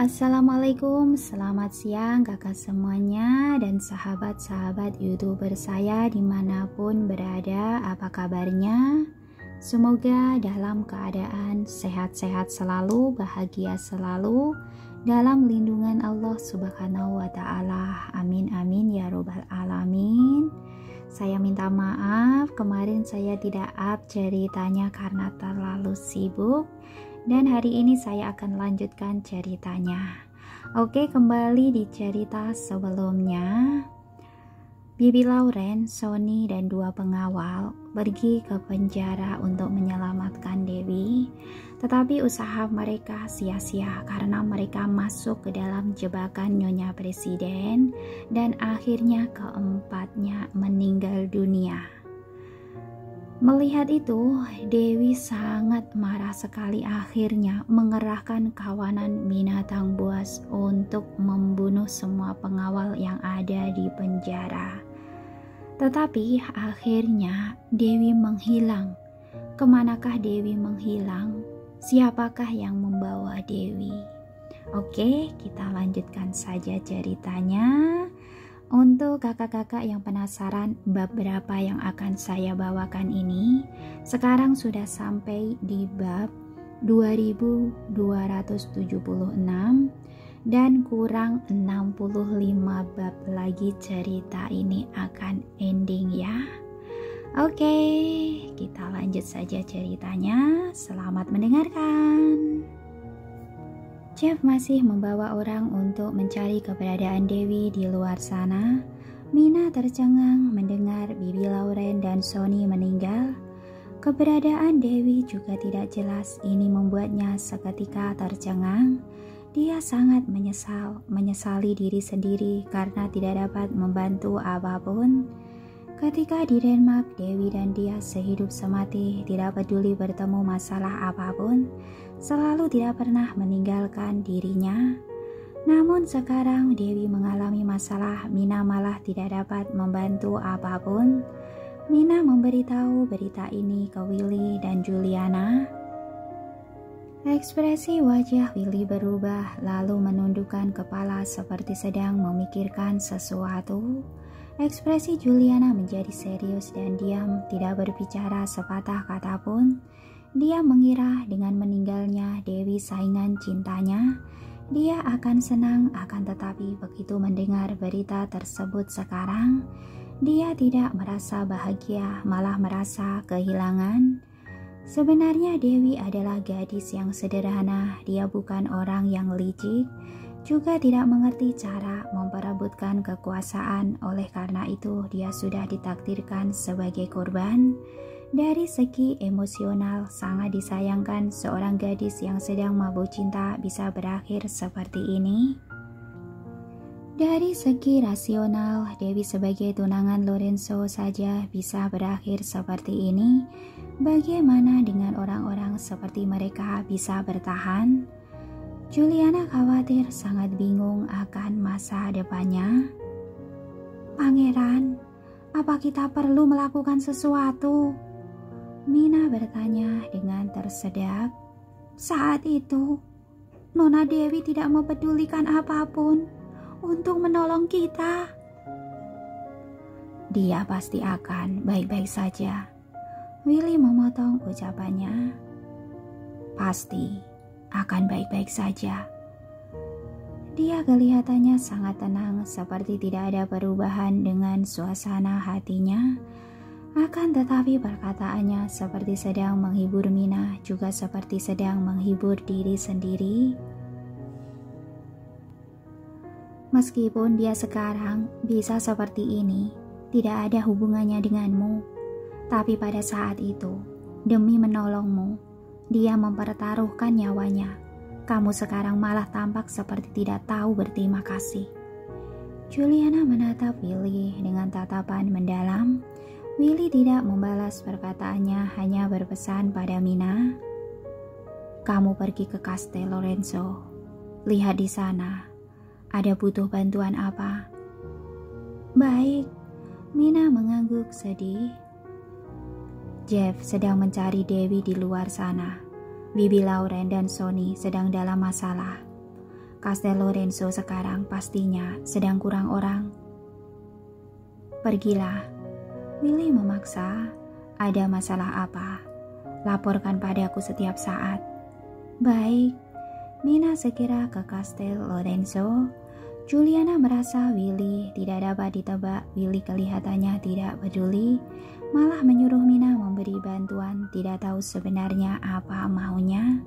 Assalamualaikum, selamat siang kakak semuanya dan sahabat-sahabat YouTuber saya dimanapun berada, apa kabarnya? Semoga dalam keadaan sehat-sehat selalu, bahagia selalu, dalam lindungan Allah Subhanahu wa Ta'ala. Amin amin ya robbal alamin. Saya minta maaf, kemarin saya tidak up ceritanya karena terlalu sibuk. Dan hari ini saya akan lanjutkan ceritanya. Oke, kembali di cerita sebelumnya. Bibi Lauren, Sony, dan dua pengawal pergi ke penjara untuk menyelamatkan Dewi. Tetapi usaha mereka sia-sia karena mereka masuk ke dalam jebakan Nyonya Presiden dan akhirnya keempatnya meninggal dunia. Melihat itu, Dewi sangat marah sekali, akhirnya mengerahkan kawanan binatang buas untuk membunuh semua pengawal yang ada di penjara. Tetapi akhirnya Dewi menghilang. Kemanakah Dewi menghilang? Siapakah yang membawa Dewi? Oke, kita lanjutkan saja ceritanya. Untuk kakak-kakak yang penasaran bab berapa yang akan saya bawakan ini, sekarang sudah sampai di bab 2276 dan kurang 65 bab lagi cerita ini akan ending ya. Oke, kita lanjut saja ceritanya. Selamat mendengarkan. Jeff masih membawa orang untuk mencari keberadaan Dewi di luar sana. Mina tercengang mendengar Bibi Lauren dan Sony meninggal. Keberadaan Dewi juga tidak jelas. Ini membuatnya seketika tercengang. Dia sangat menyesali diri sendiri karena tidak dapat membantu apapun. Ketika di Denmark, Dewi dan dia sehidup semati, tidak peduli bertemu masalah apapun, selalu tidak pernah meninggalkan dirinya. Namun sekarang Dewi mengalami masalah, Mina malah tidak dapat membantu apapun. Mina memberitahu berita ini ke Willy dan Juliana. Ekspresi wajah Willy berubah, lalu menundukkan kepala seperti sedang memikirkan sesuatu. Ekspresi Juliana menjadi serius dan diam, tidak berbicara sepatah kata pun. Dia mengira dengan meninggalnya Dewi saingan cintanya, dia akan senang, akan tetapi begitu mendengar berita tersebut sekarang, dia tidak merasa bahagia, malah merasa kehilangan. Sebenarnya Dewi adalah gadis yang sederhana, dia bukan orang yang licik, juga tidak mengerti cara memperebutkan kekuasaan. Oleh karena itu dia sudah ditakdirkan sebagai korban. Dari segi emosional sangat disayangkan seorang gadis yang sedang mabuk cinta bisa berakhir seperti ini. Dari segi rasional, Dewi sebagai tunangan Lorenzo saja bisa berakhir seperti ini. Bagaimana dengan orang-orang seperti mereka bisa bertahan? Juliana khawatir, sangat bingung akan masa depannya. Pangeran, apa kita perlu melakukan sesuatu? Mina bertanya dengan tersedak. Saat itu, Nona Dewi tidak mempedulikan apapun untuk menolong kita. Dia pasti akan baik-baik saja. Willy memotong ucapannya. Pasti akan baik-baik saja. Dia kelihatannya sangat tenang, seperti tidak ada perubahan dengan suasana hatinya. Akan tetapi perkataannya seperti sedang menghibur Mina, juga seperti sedang menghibur diri sendiri. Meskipun dia sekarang bisa seperti ini, tidak ada hubungannya denganmu, tapi pada saat itu, demi menolongmu, dia mempertaruhkan nyawanya. Kamu sekarang malah tampak seperti tidak tahu berterima kasih. Juliana menatap Willy dengan tatapan mendalam. Willy tidak membalas perkataannya, hanya berpesan pada Mina. Kamu pergi ke Kastel Lorenzo. Lihat di sana. Ada butuh bantuan apa? Baik. Mina mengangguk sedih. Jeff sedang mencari Dewi di luar sana. Bibi Lauren dan Sony sedang dalam masalah. Kastel Lorenzo sekarang pastinya sedang kurang orang. Pergilah. Willy memaksa. Ada masalah apa? Laporkan padaku setiap saat. Baik. Mina segera ke Kastel Lorenzo. Juliana merasa Willy tidak dapat ditebak. Willy kelihatannya tidak peduli, malah menyuruh Mina memberi bantuan, tidak tahu sebenarnya apa maunya.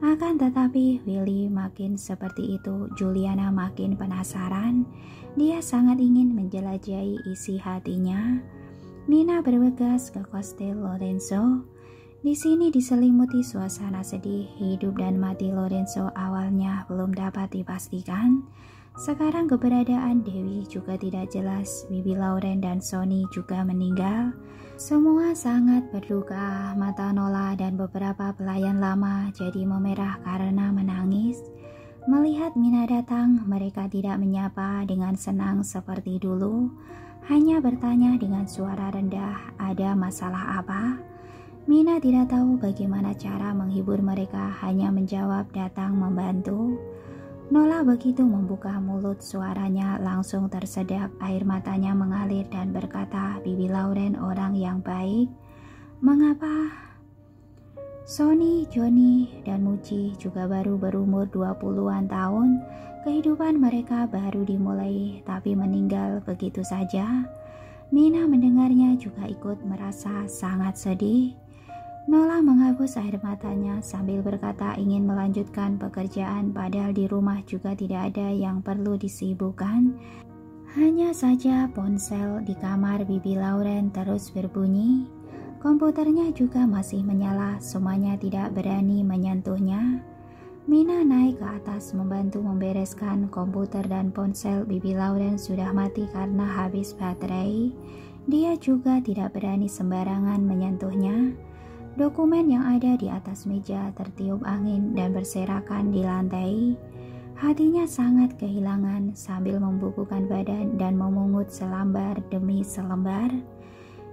Akan tetapi Willy makin seperti itu, Juliana makin penasaran. Dia sangat ingin menjelajahi isi hatinya. Mina bergegas ke Kastel Lorenzo. Di sini diselimuti suasana sedih. Hidup dan mati Lorenzo awalnya belum dapat dipastikan. Sekarang keberadaan Dewi juga tidak jelas. Bibi Lauren dan Sony juga meninggal. Semua sangat berduka. Mata Nola dan beberapa pelayan lama jadi memerah karena menangis. Melihat Mina datang, mereka tidak menyapa dengan senang seperti dulu. Hanya bertanya dengan suara rendah, ada masalah apa? Mina tidak tahu bagaimana cara menghibur mereka, hanya menjawab datang membantu. Nola begitu membuka mulut, suaranya langsung tersedak, air matanya mengalir dan berkata, Bibi Lauren orang yang baik. Mengapa? Sony, Johnny, dan Muji juga baru berumur 20-an tahun. Kehidupan mereka baru dimulai, tapi meninggal begitu saja. Mina mendengarnya juga ikut merasa sangat sedih. Nola menghapus air matanya sambil berkata ingin melanjutkan pekerjaan, padahal di rumah juga tidak ada yang perlu disibukkan. Hanya saja ponsel di kamar Bibi Lauren terus berbunyi. Komputernya juga masih menyala, semuanya tidak berani menyentuhnya. Mina naik ke atas membantu membereskan komputer dan ponsel Bibi Lauren sudah mati karena habis baterai. Dia juga tidak berani sembarangan menyentuhnya. Dokumen yang ada di atas meja tertiup angin dan berserakan di lantai. Hatinya sangat kehilangan sambil membukukan badan dan memungut selembar demi selembar.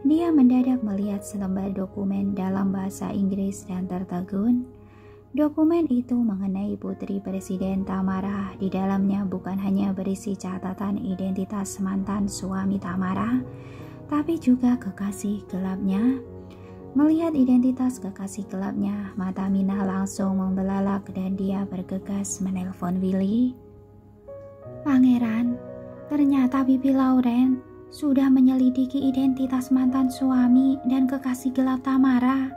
Dia mendadak melihat selembar dokumen dalam bahasa Inggris dan tertegun. Dokumen itu mengenai Putri Presiden Tamara. Di dalamnya bukan hanya berisi catatan identitas mantan suami Tamara, tapi juga kekasih gelapnya. Melihat identitas kekasih gelapnya, mata Mina langsung membelalak dan dia bergegas menelpon Willy. Pangeran, ternyata Bibi Lauren sudah menyelidiki identitas mantan suami dan kekasih gelap Tamara.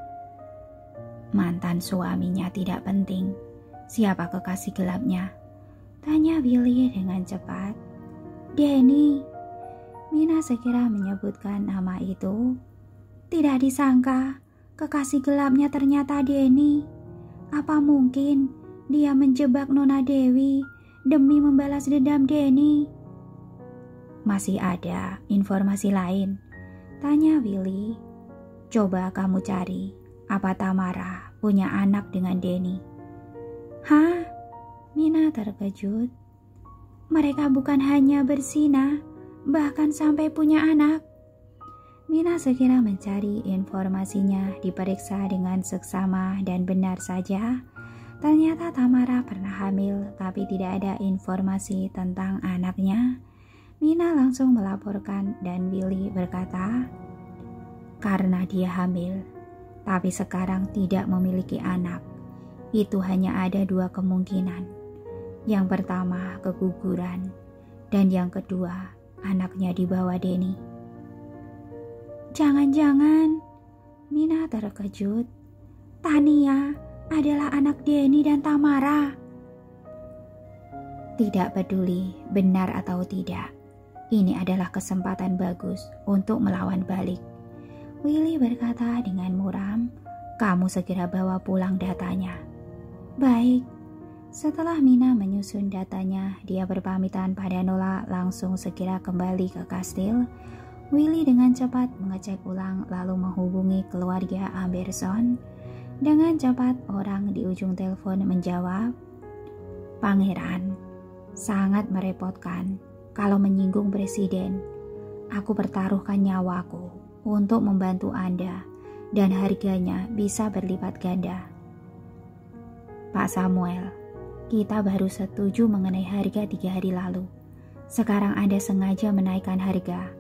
Mantan suaminya tidak penting. Siapa kekasih gelapnya? Tanya Willy dengan cepat. Denny. Mina segera menyebutkan nama itu. Tidak disangka, kekasih gelapnya ternyata Denny. Apa mungkin dia menjebak Nona Dewi demi membalas dendam Denny? Masih ada informasi lain? Tanya Willy. Coba kamu cari, apa Tamara punya anak dengan Denny? Hah? Mina terkejut. Mereka bukan hanya berzina, bahkan sampai punya anak. Mina segera mencari informasinya, diperiksa dengan seksama dan benar saja. Ternyata Tamara pernah hamil, tapi tidak ada informasi tentang anaknya. Mina langsung melaporkan dan Willy berkata, karena dia hamil, tapi sekarang tidak memiliki anak. Itu hanya ada dua kemungkinan. Yang pertama keguguran, dan yang kedua anaknya dibawa Denny. Jangan-jangan, Mina terkejut, Tania adalah anak Denny dan Tamara. Tidak peduli benar atau tidak, ini adalah kesempatan bagus untuk melawan balik. Willy berkata dengan muram, kamu segera bawa pulang datanya. Baik. Setelah Mina menyusun datanya, dia berpamitan pada Nola langsung segera kembali ke kastil. Willy dengan cepat mengecek ulang lalu menghubungi keluarga Amberson. Dengan cepat orang di ujung telepon menjawab, Pangeran, sangat merepotkan kalau menyinggung presiden. Aku pertaruhkan nyawaku untuk membantu Anda dan harganya bisa berlipat ganda. Pak Samuel, Kita baru setuju mengenai harga 3 hari lalu. Sekarang Anda sengaja menaikkan harga.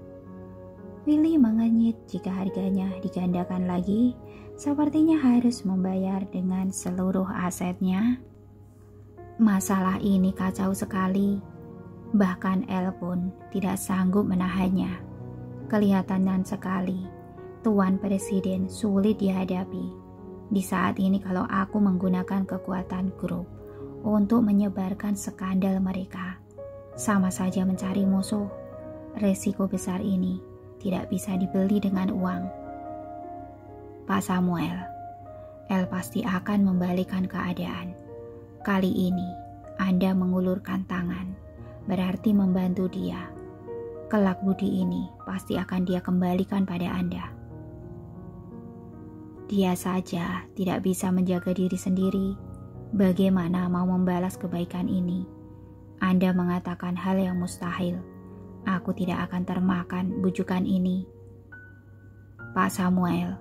Willy mengenyit jika harganya digandakan lagi, sepertinya harus membayar dengan seluruh asetnya. Masalah ini kacau sekali. Bahkan El pun tidak sanggup menahannya. Kelihatan sekali, Tuan Presiden sulit dihadapi. Di saat ini kalau aku menggunakan kekuatan grup untuk menyebarkan skandal mereka, sama saja mencari musuh. Resiko besar ini tidak bisa dibeli dengan uang. Pak Samuel, El pasti akan membalikan keadaan. Kali ini Anda mengulurkan tangan, berarti membantu dia. Kelak budi ini pasti akan dia kembalikan pada Anda. Dia saja tidak bisa menjaga diri sendiri. Bagaimana mau membalas kebaikan ini? Anda mengatakan hal yang mustahil. Aku tidak akan termakan bujukan ini. Pak Samuel,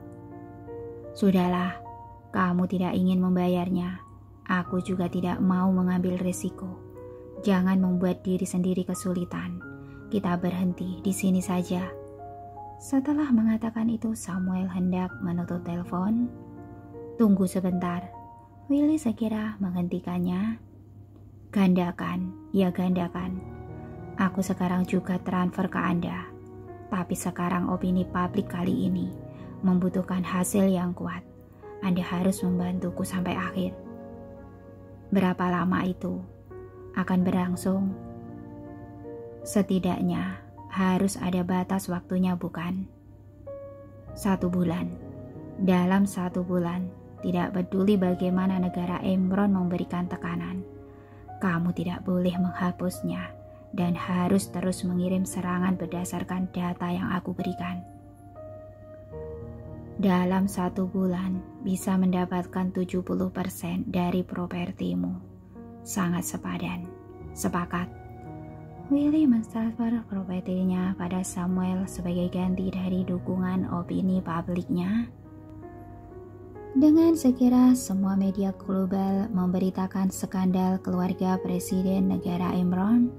sudahlah, kamu tidak ingin membayarnya. Aku juga tidak mau mengambil risiko. Jangan membuat diri sendiri kesulitan. Kita berhenti di sini saja. Setelah mengatakan itu, Samuel hendak menutup telepon. Tunggu sebentar. Willy segera menghentikannya. Gandakan, ya gandakan. Aku sekarang juga transfer ke Anda. Tapi sekarang opini publik kali ini membutuhkan hasil yang kuat. Anda harus membantuku sampai akhir. Berapa lama itu akan berlangsung? Setidaknya harus ada batas waktunya, bukan? 1 bulan. Dalam 1 bulan, tidak peduli bagaimana negara Emron memberikan tekanan, kamu tidak boleh menghapusnya dan harus terus mengirim serangan berdasarkan data yang aku berikan. Dalam 1 bulan bisa mendapatkan 70% dari propertimu. Sangat sepadan. Sepakat. Willy mentransfer propertinya pada Samuel sebagai ganti dari dukungan opini publiknya. Dengan segera semua media global memberitakan skandal keluarga Presiden negara Emron.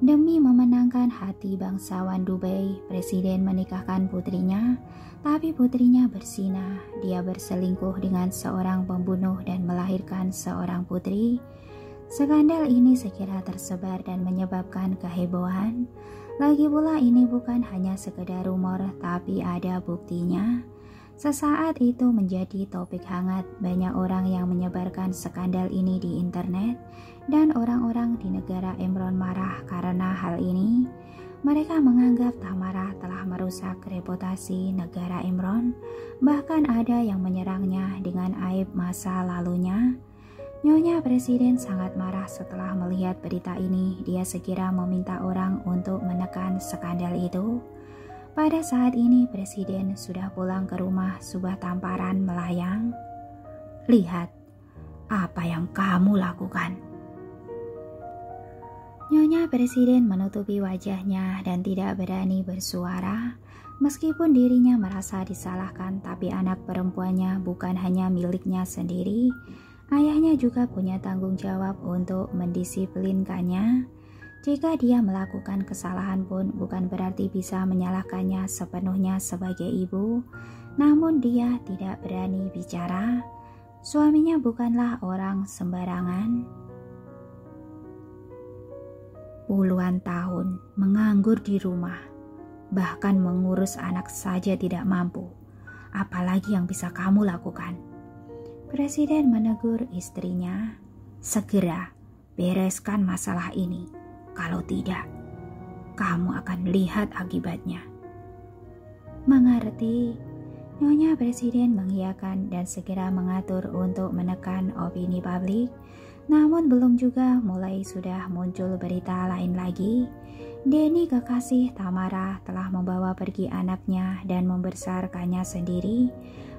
Demi memenangkan hati bangsawan Dubai, Presiden menikahkan putrinya, tapi putrinya bersinah. Dia berselingkuh dengan seorang pembunuh dan melahirkan seorang putri. Skandal ini segera tersebar dan menyebabkan kehebohan. Lagi pula ini bukan hanya sekedar rumor, tapi ada buktinya. Sesaat itu menjadi topik hangat. Banyak orang yang menyebarkan skandal ini di internet, dan orang-orang di negara Emron marah karena hal ini. Mereka menganggap Tamara telah merusak reputasi negara Emron. Bahkan ada yang menyerangnya dengan aib masa lalunya. Nyonya Presiden sangat marah setelah melihat berita ini. Dia segera meminta orang untuk menekan skandal itu. Pada saat ini Presiden sudah pulang ke rumah, sebuah tamparan melayang. Lihat apa yang kamu lakukan. Nyonya Presiden menutupi wajahnya dan tidak berani bersuara. Meskipun dirinya merasa disalahkan, tapi anak perempuannya bukan hanya miliknya sendiri. Ayahnya juga punya tanggung jawab untuk mendisiplinkannya. Jika dia melakukan kesalahan pun bukan berarti bisa menyalahkannya sepenuhnya sebagai ibu. Namun dia tidak berani bicara. Suaminya bukanlah orang sembarangan. Puluhan tahun menganggur di rumah, bahkan mengurus anak saja tidak mampu. Apalagi yang bisa kamu lakukan? Presiden menegur istrinya, segera bereskan masalah ini. Kalau tidak, kamu akan lihat akibatnya. Mengerti? Nyonya Presiden mengiyakan dan segera mengatur untuk menekan opini publik. Namun belum juga mulai sudah muncul berita lain lagi. Denny, kekasih Tamara, telah membawa pergi anaknya dan membesarkannya sendiri.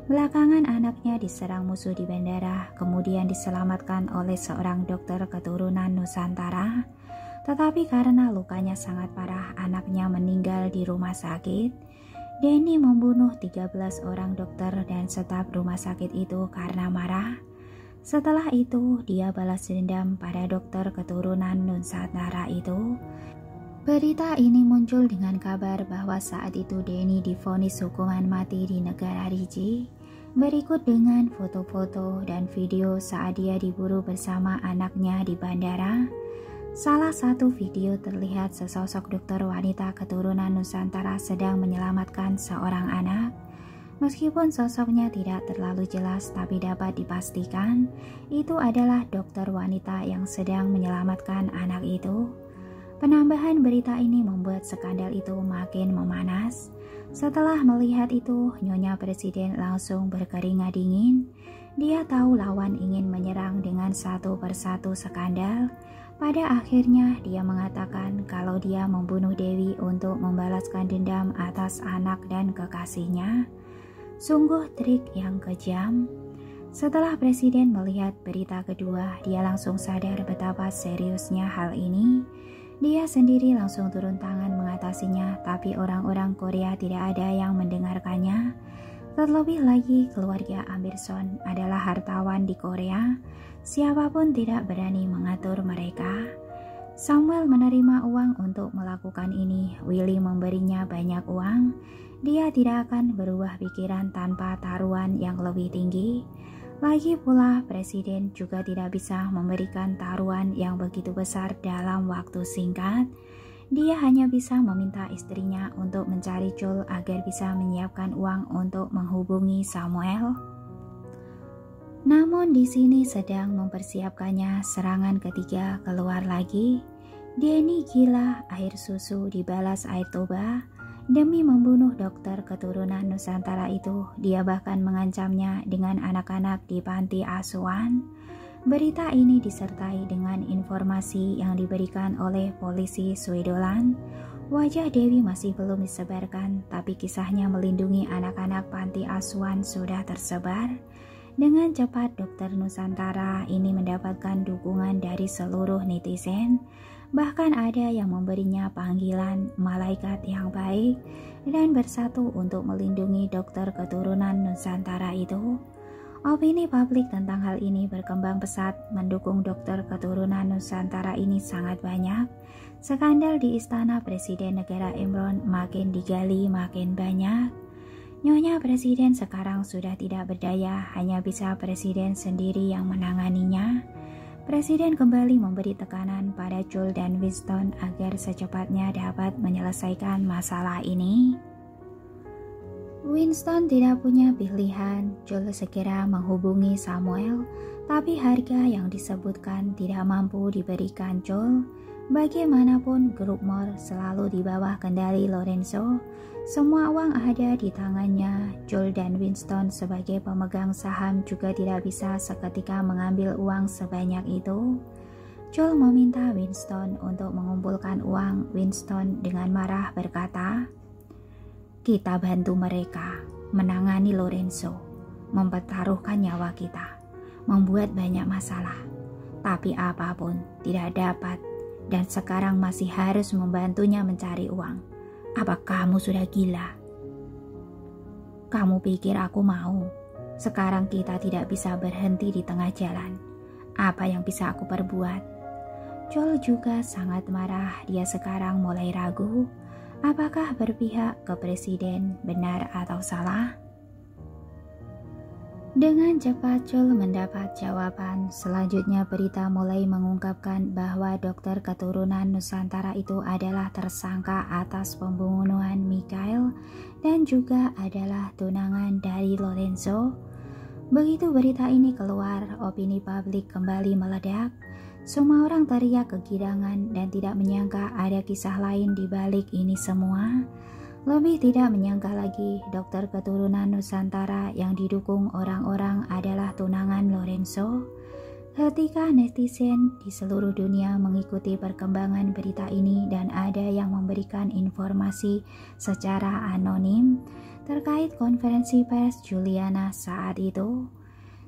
Belakangan anaknya diserang musuh di bandara, kemudian diselamatkan oleh seorang dokter keturunan Nusantara. Tetapi karena lukanya sangat parah, anaknya meninggal di rumah sakit. Denny membunuh 13 orang dokter dan staf rumah sakit itu karena marah. Setelah itu, dia balas dendam pada dokter keturunan Nusantara itu. Berita ini muncul dengan kabar bahwa saat itu Denny divonis hukuman mati di negara Riji. Berikut dengan foto-foto dan video saat dia diburu bersama anaknya di bandara. Salah satu video terlihat sesosok dokter wanita keturunan Nusantara sedang menyelamatkan seorang anak. Meskipun sosoknya tidak terlalu jelas, tapi dapat dipastikan itu adalah dokter wanita yang sedang menyelamatkan anak itu. Penambahan berita ini membuat skandal itu makin memanas. Setelah melihat itu, Nyonya Presiden langsung berkeringat dingin. Dia tahu lawan ingin menyerang dengan satu persatu skandal. Pada akhirnya dia mengatakan kalau dia membunuh Dewi untuk membalaskan dendam atas anak dan kekasihnya. Sungguh trik yang kejam. Setelah Presiden melihat berita kedua, dia langsung sadar betapa seriusnya hal ini. Dia sendiri langsung turun tangan mengatasinya, tapi orang-orang Korea tidak ada yang mendengarkannya. Terlebih lagi, keluarga Amirson adalah hartawan di Korea. Siapapun tidak berani mengatur mereka. Samuel menerima uang untuk melakukan ini. Willy memberinya banyak uang. Dia tidak akan berubah pikiran tanpa taruhan yang lebih tinggi. Lagi pula, Presiden juga tidak bisa memberikan taruhan yang begitu besar dalam waktu singkat. Dia hanya bisa meminta istrinya untuk mencari Chol agar bisa menyiapkan uang untuk menghubungi Samuel. Namun di sini sedang mempersiapkannya, serangan ketiga keluar lagi. Denny gila, air susu dibalas air toba. Demi membunuh dokter keturunan Nusantara itu, dia bahkan mengancamnya dengan anak-anak di panti asuhan. Berita ini disertai dengan informasi yang diberikan oleh polisi Switzerland. Wajah Dewi masih belum disebarkan, tapi kisahnya melindungi anak-anak panti asuhan sudah tersebar. Dengan cepat dokter Nusantara ini mendapatkan dukungan dari seluruh netizen. Bahkan ada yang memberinya panggilan malaikat yang baik dan bersatu untuk melindungi dokter keturunan Nusantara itu. Opini publik tentang hal ini berkembang pesat, mendukung dokter keturunan Nusantara ini sangat banyak. Skandal di istana Presiden negara Imron makin digali makin banyak. Nyonya Presiden sekarang sudah tidak berdaya, hanya bisa Presiden sendiri yang menanganinya. Presiden kembali memberi tekanan pada Chol dan Winston agar secepatnya dapat menyelesaikan masalah ini. Winston tidak punya pilihan. Chol segera menghubungi Samuel, tapi harga yang disebutkan tidak mampu diberikan Chol. Bagaimanapun grup Moore selalu di bawah kendali Lorenzo. Semua uang ada di tangannya. Chol dan Winston sebagai pemegang saham juga tidak bisa seketika mengambil uang sebanyak itu. Chol meminta Winston untuk mengumpulkan uang. Winston dengan marah berkata, "Kita bantu mereka menangani Lorenzo, mempertaruhkan nyawa kita, membuat banyak masalah. Tapi apapun tidak dapat dan sekarang masih harus membantunya mencari uang. Apa kamu sudah gila? Kamu pikir aku mau? Sekarang kita tidak bisa berhenti di tengah jalan. Apa yang bisa aku perbuat?" Chol juga sangat marah. Dia sekarang mulai ragu. Apakah berpihak ke Presiden benar atau salah? Dengan cepat Chol mendapat jawaban. Selanjutnya berita mulai mengungkapkan bahwa dokter keturunan Nusantara itu adalah tersangka atas pembunuhan Mikhail dan juga adalah tunangan dari Lorenzo. Begitu berita ini keluar, opini publik kembali meledak. Semua orang teriak kegirangan dan tidak menyangka ada kisah lain di balik ini semua. Lebih tidak menyangka lagi, dokter keturunan Nusantara yang didukung orang-orang adalah tunangan Lorenzo. Ketika netizen di seluruh dunia mengikuti perkembangan berita ini dan ada yang memberikan informasi secara anonim terkait konferensi pers Juliana saat itu.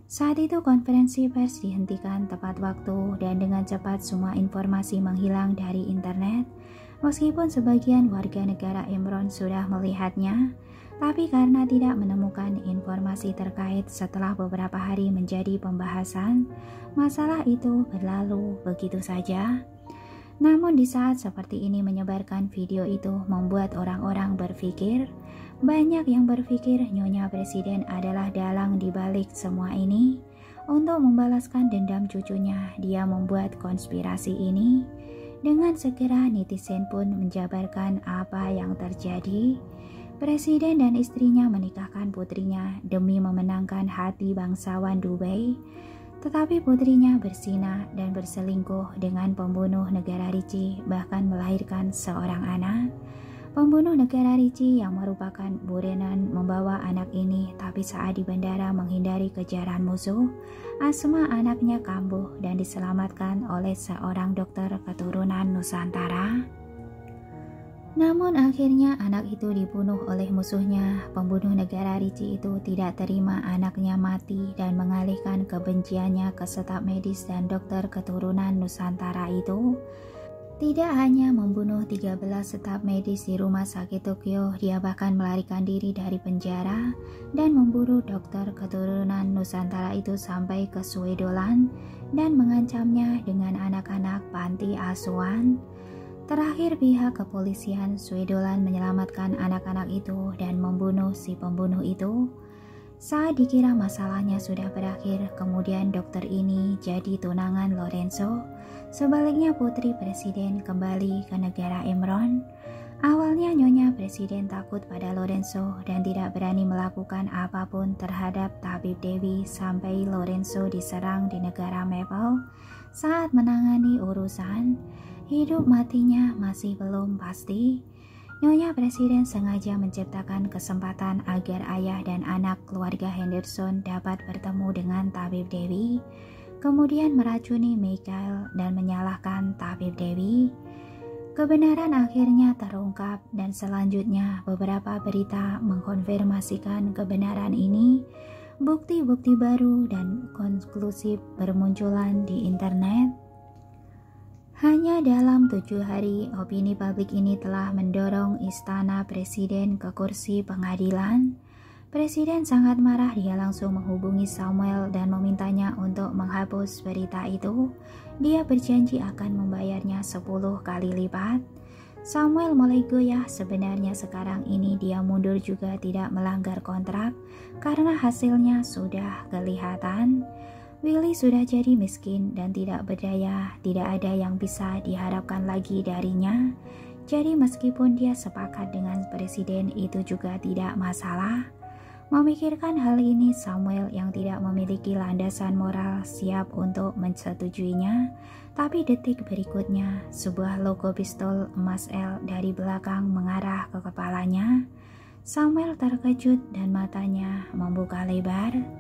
Saat itu konferensi pers dihentikan tepat waktu dan dengan cepat semua informasi menghilang dari internet. Meskipun sebagian warga negara Imron sudah melihatnya, Tapi karena tidak menemukan informasi terkait setelah beberapa hari menjadi pembahasan, masalah itu berlalu begitu saja. Namun di saat seperti ini menyebarkan video itu membuat orang-orang berpikir, banyak yang berpikir Nyonya Presiden adalah dalang di balik semua ini. Untuk membalaskan dendam cucunya, dia membuat konspirasi ini. Dengan segera netizen pun menjabarkan apa yang terjadi. Presiden dan istrinya menikahkan putrinya demi memenangkan hati bangsawan Dubai. Tetapi putrinya bersinah dan berselingkuh dengan pembunuh negara Ricci, bahkan melahirkan seorang anak. Pembunuh negara Ricci yang merupakan Burenan membawa anak ini, tapi saat di bandara menghindari kejaran musuh, asma anaknya kambuh dan diselamatkan oleh seorang dokter keturunan Nusantara. Namun akhirnya anak itu dibunuh oleh musuhnya. Pembunuh negara Ricci itu tidak terima anaknya mati dan mengalihkan kebenciannya ke staf medis dan dokter keturunan Nusantara itu. Tidak hanya membunuh 13 staf medis di rumah sakit Tokyo, dia bahkan melarikan diri dari penjara dan memburu dokter keturunan Nusantara itu sampai ke Swedoland dan mengancamnya dengan anak-anak panti asuhan. Terakhir pihak kepolisian Swedoland menyelamatkan anak-anak itu dan membunuh si pembunuh itu. Saat dikira masalahnya sudah berakhir, kemudian dokter ini jadi tunangan Lorenzo. Sebaliknya putri presiden kembali ke negara Imron. Awalnya Nyonya Presiden takut pada Lorenzo dan tidak berani melakukan apapun terhadap Tabib Dewi sampai Lorenzo diserang di negara Maple. Saat menangani urusan hidup matinya masih belum pasti. Nyonya Presiden sengaja menciptakan kesempatan agar ayah dan anak keluarga Henderson dapat bertemu dengan Tabib Dewi, kemudian meracuni Michael dan menyalahkan Tabib Dewi. Kebenaran akhirnya terungkap dan selanjutnya beberapa berita mengkonfirmasikan kebenaran ini. Bukti-bukti baru dan konklusif bermunculan di internet. Hanya dalam 7 hari, opini publik ini telah mendorong istana presiden ke kursi pengadilan. Presiden sangat marah, dia langsung menghubungi Samuel dan memintanya untuk menghapus berita itu. Dia berjanji akan membayarnya 10 kali lipat. Samuel mulai goyah, sebenarnya sekarang ini dia mundur juga tidak melanggar kontrak karena hasilnya sudah kelihatan. Willy sudah jadi miskin dan tidak berdaya, tidak ada yang bisa diharapkan lagi darinya. Jadi meskipun dia sepakat dengan presiden itu juga tidak masalah. Memikirkan hal ini, Samuel yang tidak memiliki landasan moral siap untuk mensetujuinya. Tapi detik berikutnya, sebuah logo pistol emas L dari belakang mengarah ke kepalanya. Samuel terkejut dan matanya membuka lebar.